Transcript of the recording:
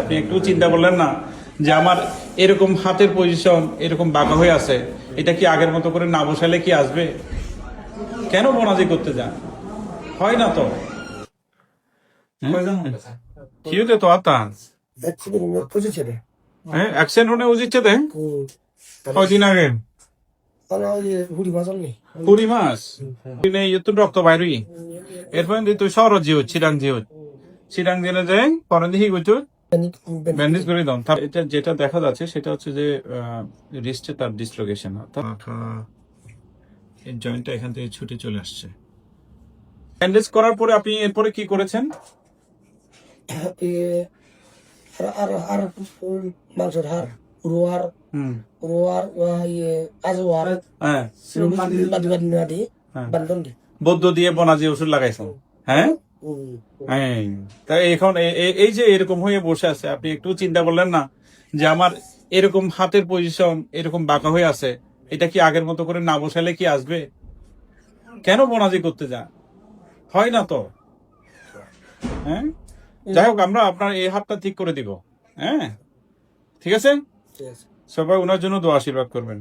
আপনি একটু চিন্তা করলেন না যে আমার এরকম হাতের পজিশন এরকম বাঁকা হয়ে আছে, এটা কি আগের মতো করে না বসালে কি আসবে? কেন বনাজি করতে যান? হয় না তো। 키우대 또 왔다. 지금 포지션에. 액센 후네 우지체대. 어디 나게? 아니 우리 맞았네. পুরি মাছ দিনে ইতো রক্ত বাইরই এরপর তুই সর জিও চিরাং দিনে যায় পরে দেখি গুচু ব্যান্ডেজ করে দাও। এটা যেটা দেখা যাচ্ছে সেটা হচ্ছে যে রিস্টে তার ডিসলোকেশন, অর্থাৎ এই জয়েন্টটা এখান থেকে ছুটে চলে আসছে। ব্যান্ডেজ করার পরে আপনি এরপরে কি করেছেন? আর মাংসের হাড় রোয়ার আজওয়ার হ্যাঁ বান্ধন দি বৌদ্ধ দিয়ে বনাজি ওষুধ লাগাইছেন। হ্যাঁ তাই এখন এই যে এরকম হয়ে বসে আছে, আপনি একটু চিন্তা করলেন না যে আমার এরকম হাতের পজিশন এরকম বাঁকা হয়ে আছে, এটা কি আগের মতো করে না বসালে কি আসবে? কেন বনাজি করতে যান? হয় না তো। হ্যাঁ, যাই হোক, আমরা আপনার এই হাতটা ঠিক করে দিব। হ্যাঁ, ঠিক আছে। সবাই ওনার জন্য দোয়া আশীর্বাদ করবেন।